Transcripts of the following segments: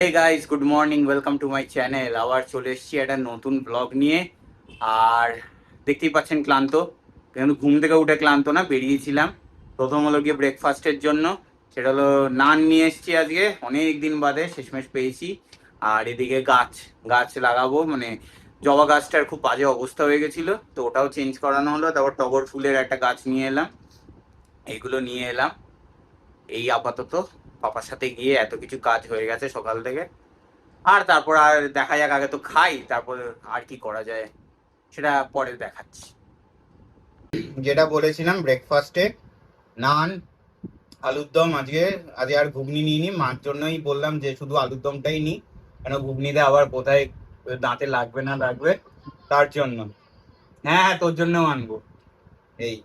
Hey guys, good morning, welcome to my channel. আবার চলে এসেছি একটা নতুন ব্লগ নিয়ে। আর দেখতেই পাচ্ছেন ক্লান্ত, কিন্তু ঘুম থেকে উঠে ক্লান্ত না, বেরিয়েছিলাম। প্রথম হলো গিয়ে ব্রেকফাস্টের জন্য, সেটা হলো নান নিয়ে এসেছি আজকে, অনেক দিন বাদে শেষমেশ পেয়েছি। আর এদিকে গাছ গাছ লাগাবো, মানে জবা গাছটার খুব বাজে অবস্থা হয়ে গেছিলো, তো ওটাও চেঞ্জ করানো হলো। তারপর টগর ফুলের একটা গাছ নিয়ে এলাম, এইগুলো নিয়ে এলাম। এই আপাতত পাপার সাথে গিয়ে এত কিছু কাজ হয়ে গেছে সকাল থেকে। আর তারপর আর দেখা যাক, আগে তো খাই, তারপর আর কি করা যায় সেটা পরে দেখাচ্ছি। যেটা বলেছিলাম ব্রেকফাস্টে, নান, আলুর দম। আজকে আজকে আর ঘুগনি নিইনি, মার জন্যই বললাম যে শুধু আলুর দমটাই নিই, কেন ঘুগনিতে আবার কোথায় দাঁতে লাগবে না লাগবে, তার জন্য। হ্যাঁ হ্যাঁ, তোর জন্যও আনবো। এই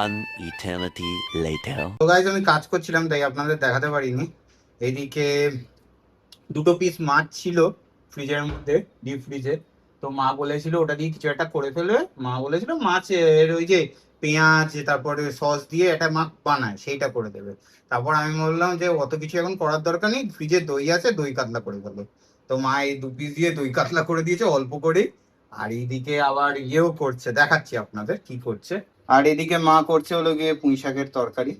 One eternity later. তো গাইজ, আমি কাজ করছিলাম তাই আপনাদের দেখাতে পারিনি। এইদিকে দুটো পিস মাছ ছিল ফ্রিজের মধ্যে, ডিপ ফ্রিজে। তো মা বলেছিল ওটা দিয়ে কিছু একটা করে ফেলবে। মা বলেছিল মাছের ওই যে পেঁয়াজ, তারপরে সস দিয়ে একটা মা বানায়, সেইটা করে দেবে। তারপর আমি বললাম যে অত কিছু এখন করার দরকার নেই, ফ্রিজে দই আছে, দই কাতলা করে ফেলো। তো মা এই দু পিস দিয়ে দই কাতলা করে দিয়েছে অল্প করে। আর এইদিকে আবার ইয়েও করছে, দেখাচ্ছি আপনাদের কি করছে। আর এদিকে মা করছে হলো গিয়ে পুঁই শাকের তরকারি।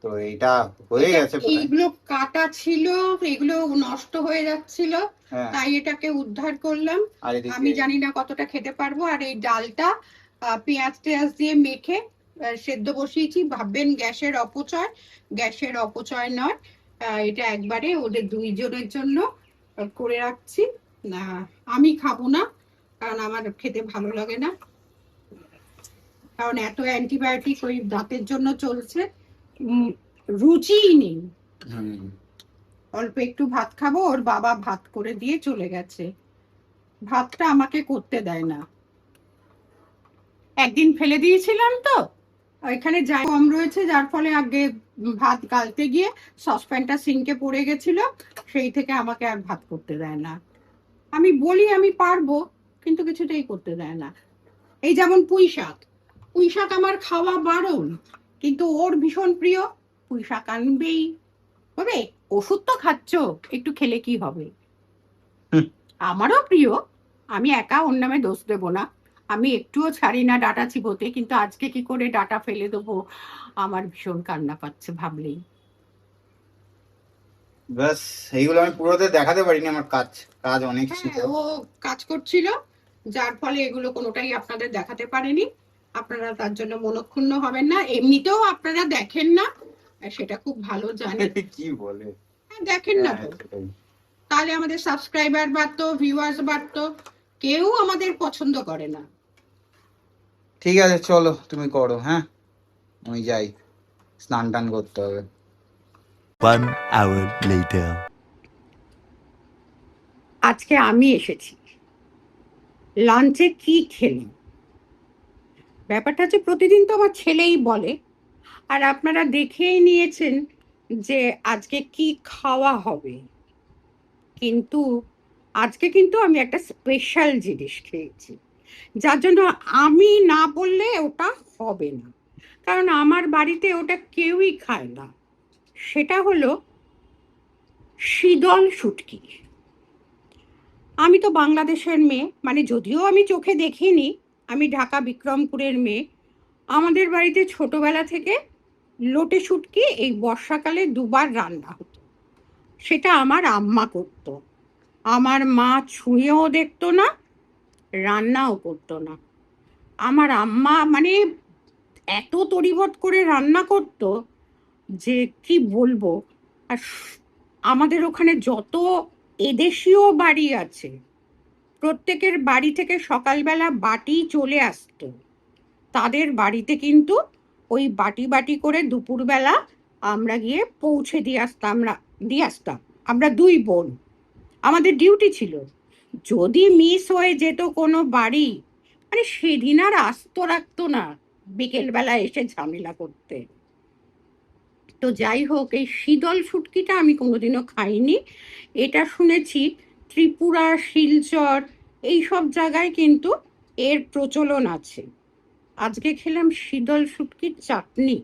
তো এইটা হয়ে গেছে প্রায়। এইগুলো কাটা ছিল, এগুলো নষ্ট হয়ে যাচ্ছিল, হ্যাঁ, তাই এটাকে উদ্ধার করলাম। আর এদিকে আমি জানি না কতটা খেতে পারবো। আর এই ডালটা পেঁয়াজ টেয়াজ দিয়ে মেখে সেদ্ধ বসিয়েছি। ভাববেন গ্যাসের অপচয়, গ্যাসের অপচয় নয়। এটা একবারে ওদের দুইজনের জন্য করে রাখছি। না, আমি খাবো না, কারণ আমার খেতে ভালো লাগে না, কারণ এত অ্যান্টিবায়োটিক ওই দাঁতের জন্য চলছে, রুচিই নেই। অল্প একটু ভাত খাবো, ওর বাবা ভাত করে দিয়ে চলে গেছে, ভাতটা আমাকে করতে দেয় না। একদিন ফেলে দিয়েছিলাম তো, এখানে জায়গা কম রয়েছে, যার ফলে আগে ভাত গালতে গিয়ে সসপ্যানটা সিঙ্কে পড়ে গেছিল, সেই থেকে আমাকে আর ভাত করতে দেয় না। আমি বলি আমি পারবো, কিন্তু কিছুতেই করতে দেয় না। এই যেমন পুঁই শাক, পুঁই শাক আমার খাওয়া বারণ, কিন্তু ওর ভীষণ প্রিয়, পুঁই শাক আনবেই। তবে ওষুধ তো খাচ্ছ, একটু খেলে কি হবে। আমারও প্রিয়, আমি একা ওর নামে দোষ দেবো না, আমি একটুও ছাড়ি না ডাটা চিবোতে, কিন্তু আজকে কি করে ডাটা ফেলে দেবো, আমার ভীষণ কান্না পাচ্ছে ভাবলেই। ব্যাস, এইগুলো আমি পুরোতে দেখাতে পারিনি, আমার কাজ কাজ অনেক ছিল। ও কাজ করছিল, যার ফলে এগুলো কোনোটাই আপনাদের দেখাতে পারেনি। আপনারা তার জন্য মনক্ষুণ্ণ হবেন না, এমনিতেও আপনারা দেখেন না, সেটা খুব ভালো জানেন। কি বলে, দেখেন না হ্যাঁ, তো, সেটাই। তাহলে আমাদের সাবস্ক্রাইবার বাড়তো, ভিউয়ার্স বাড়তো, কেউ আমাদের পছন্দ করে না। ঠিক আছে, চলো তুমি করো। হ্যাঁ, আমি যাই, স্নান টান করতে হবে। 1 hour later. আজকে আমি এসেছি, লাঞ্চে কি খেলি, ব্যাপারটা হচ্ছে প্রতিদিন তো আমার ছেলেই বলে, আর আপনারা দেখেই নিয়েছেন যে আজকে কি খাওয়া হবে। কিন্তু আজকে কিন্তু আমি একটা স্পেশাল জিনিস খেয়েছি, যার জন্য আমি না বললে ওটা হবে না, কারণ আমার বাড়িতে ওটা কেউই খায় না। সেটা হলো শীতল শুটকি। আমি তো বাংলাদেশের মেয়ে, মানে যদিও আমি চোখে দেখিনি, আমি ঢাকা বিক্রমপুরের মেয়ে। আমাদের বাড়িতে ছোটবেলা থেকে লোটে শুটকি এই বর্ষাকালে দুবার রান্না হতো, সেটা আমার আম্মা করতো। আমার মা ছুঁয়েও দেখতো না, রান্নাও করতো না। আমার আম্মা মানে এত তড়িঘড়ি করে রান্না করতো যে কি বলবো। আর আমাদের ওখানে যত এদেশীয় বাড়ি আছে, প্রত্যেকের বাড়ি থেকে সকালবেলা বাটি চলে আসতো, তাদের বাড়িতে কিন্তু ওই বাটি বাটি করে দুপুরবেলা আমরা গিয়ে পৌঁছে দিয়ে আসতাম। আমরা দুই বোন, আমাদের ডিউটি ছিল। যদি মিস হয়ে যেত কোনো বাড়ি, মানে সেদিন আর আস্ত রাখতো না বিকেলবেলা এসে ঝামেলা করতে। তো যাই হোক, এই শীতল শুটকিটা আমি কোনোদিনও খাইনি। এটা শুনেছি ত্রিপুরা, শিলচর, এই সব জায়গায় কিন্তু এর প্রচলন আছে। আজকে খেলাম শীতল শুটকির চাটনি,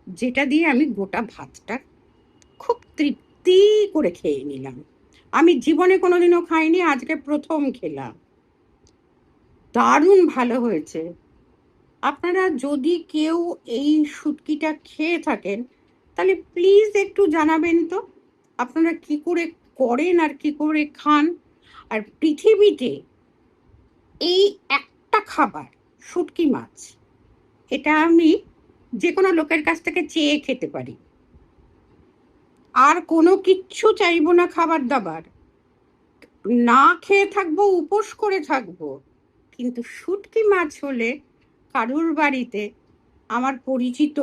যেটা দিয়ে আমি গোটা ভাতটা খুব তৃপ্তি করে খেয়ে নিলাম। আমি জীবনে কোনোদিনও খাইনি, আজকে প্রথম খেলাম, দারুণ ভালো হয়েছে। আপনারা যদি কেউ এই শুটকিটা খেয়ে থাকেন তাহলে প্লিজ একটু জানাবেন তো আপনারা কি করে করেন আর কি করে খান। আর পৃথিবীতে এই একটা খাবার, শুটকি মাছ, এটা আমি যে কোনো লোকের কাছ থেকে চেয়ে খেতে পারি, আর কোনো কিচ্ছু চাইবো না খাবার দাবার, না খেয়ে থাকবো, উপোস করে থাকবো, কিন্তু শুটকি মাছ হলে কারুর বাড়িতে আমার পরিচিত,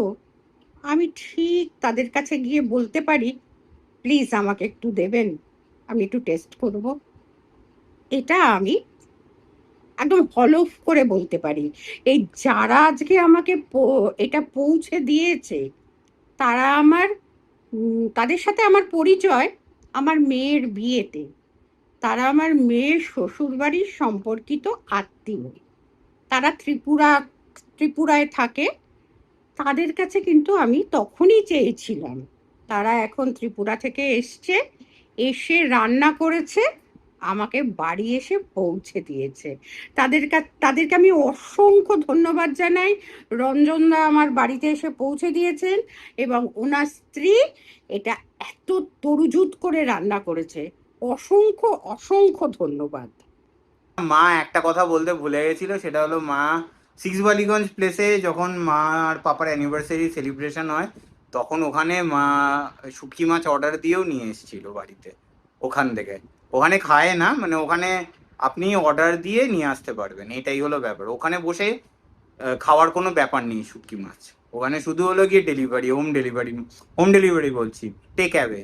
আমি ঠিক তাদের কাছে গিয়ে বলতে পারি প্লিজ আমাকে একটু দেবেন, আমি একটু টেস্ট করব। এটা আমি একদম হলফ করে বলতে পারি। এই যারা আজকে আমাকে এটা পৌঁছে দিয়েছে তারা আমার তাদের সাথে আমার পরিচয় আমার মেয়ের বিয়েতে, তারা আমার মেয়ের শ্বশুর বাড়ির সম্পর্কিত আত্মীয়, তারা ত্রিপুরায় থাকে। তাদের কাছে কিন্তু আমি তখনই চেয়েছিলাম, তারা এখন ত্রিপুরা থেকে এসছে, এসে রান্না করেছে, আমাকে বাড়ি এসে পৌঁছে দিয়েছে। তাদেরকে আমি অসংখ্য ধন্যবাদ জানাই। রঞ্জনদা আমার বাড়িতে এসে পৌঁছে দিয়েছেন এবং ওনার স্ত্রী এটা এত তরুজুত করে রান্না করেছে, অসংখ্য অসংখ্য ধন্যবাদ। মা একটা কথা বলতে ভুলে গেছিল, সেটা হলো মা সিক্স বালিগঞ্জ প্লেসে যখন মা আর পাপার অ্যানিভার্সারি সেলিব্রেশন হয় তখন ওখানে মা শুটকি মাছ অর্ডার দিয়েও নিয়ে এসেছিল বাড়িতে। ওখান থেকে ওখানে খায় না, মানে ওখানে আপনি অর্ডার দিয়ে নিয়ে আসতে পারবেন, এটাই হলো ব্যাপার। ওখানে বসে খাওয়ার কোনো ব্যাপার নেই শুটকি মাছ, ওখানে শুধু হলো গিয়ে ডেলিভারি, হোম ডেলিভারি বলছি, টেক অ্যাওয়ে।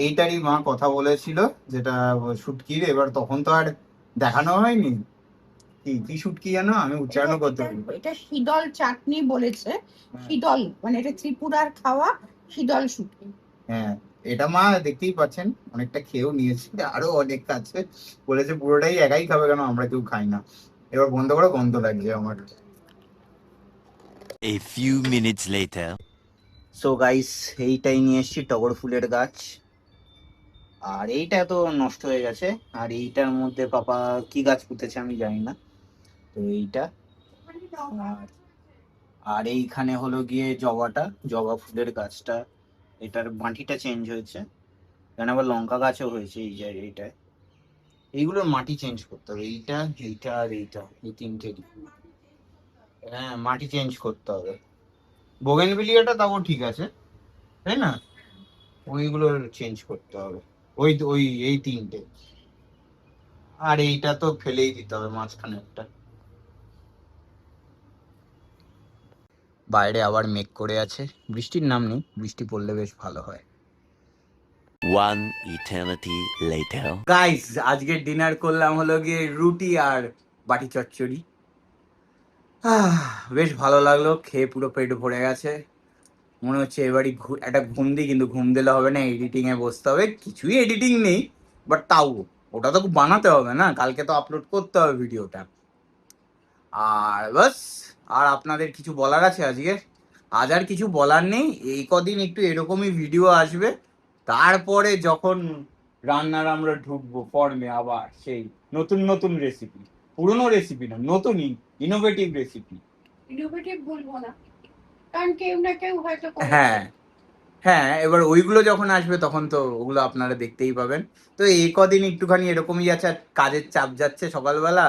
এইটারই মা কথা বলেছিল, যেটা শুটকির। এবার তখন তো আর দেখানো হয়নি। কি কি শুটকি জানো, আমি উচ্চারণ করতে পারি। এটা শীতল চাটনি বলেছে, শীতল মানে এটা ত্রিপুরার খাওয়া শীতল শুটকি। হ্যাঁ, এটা মা দেখতেই পাচ্ছেন অনেকটা খেয়েও নিয়েছি, আরো অনেক আছে। বলেছে পুরোটাই একাই খাবে, কেন আমরা কেউ খাই না। এবার বন্ধ করে, গন্ধ লাগছে আমার। A few minutes later. So guys, এইটাই নিয়ে এসেছি, টগর ফুলের গাছ। আর এইটা তো নষ্ট হয়ে গেছে, আর এইটার মধ্যে পাপা কি গাছ পুঁতেছে আমি জানি না। তো এইটা আর আর এইখানে হলো গিয়ে জবা ফুলের গাছটা, এটার মাটিটা চেঞ্জ হয়েছে, এখানে আবার লঙ্কা গাছও হয়েছে এই জায়গায়। এইটায় এইগুলোর মাটি চেঞ্জ করতে হবে, এইটা আর এইটা, এই তিনটেরই। হ্যাঁ, মাটি চেঞ্জ করতে হবে। বোগেনভিলিয়াটা তাও ঠিক আছে, তাই না? ওইগুলো চেঞ্জ করতে হবে, ওই ওই এই তিনটে। আর এইটা তো ফেলেই দিতে হবে, মাঝখানে একটা। বাইরে আবার মেঘ করে আছে, বৃষ্টির নাম নেই, বৃষ্টি পড়লে বেশ ভালো হয়। One eternity later. গাইস, আজকে ডিনার করলাম হলো গিয়ে রুটি আর বাটি চচ্চড়ি। বেশ ভালো লাগলো খেয়ে, পুরো পেট ভরে গেছে। মনে হচ্ছে এবারই একটা ঘুম দিই, কিন্তু ঘুম দিলে হবে না, এডিটিং এ বসতে হবে। কিছুই এডিটিং নেই, বাট তাও ওটা তো বানাতে হবে না, কালকে তো আপলোড করতে হবে ভিডিওটা। আর বাস, আর আপনাদের কিছু বলার আছে আজকে? আজ আর কিছু বলার নেই। এই কদিন একটু এরকমই ভিডিও আসবে, তারপরে যখন রান্নার আমরা ঢুকবো ফর্মে, আবার সেই নতুন নতুন রেসিপি, পুরনো রেসিপি না, নতুন ইনোভেটিভ রেসিপি। ইনোভেটিভ বলবো না, কারণ কেউ না কেউ হয়তো হ্যাঁ হ্যাঁ, এবার ওইগুলো যখন আসবে তখন তো ওগুলো আপনারা দেখতেই পাবেন। তো এই কদিন একটুখানি এরকমই যাচ্ছে, আর কাজের চাপ যাচ্ছে সকালবেলা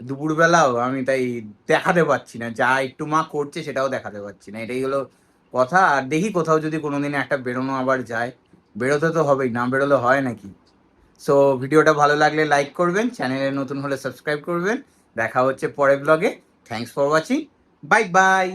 দুপুরবেলাও, আমি তাই দেখাতে পারছি না, যা একটু মা করছে সেটাও দেখাতে পারছি না, এটাই হলো কথা। আর দেখি কোথাও যদি কোনোদিন একটা বেরোনো আবার যায়, বেরোতে তো হবেই, না বেরোলে হয় নাকি। সো ভিডিওটা ভালো লাগলে লাইক করবেন, চ্যানেলে নতুন হলে সাবস্ক্রাইব করবেন। দেখা হচ্ছে পরের ব্লগে। Thanks for watching, bye bye.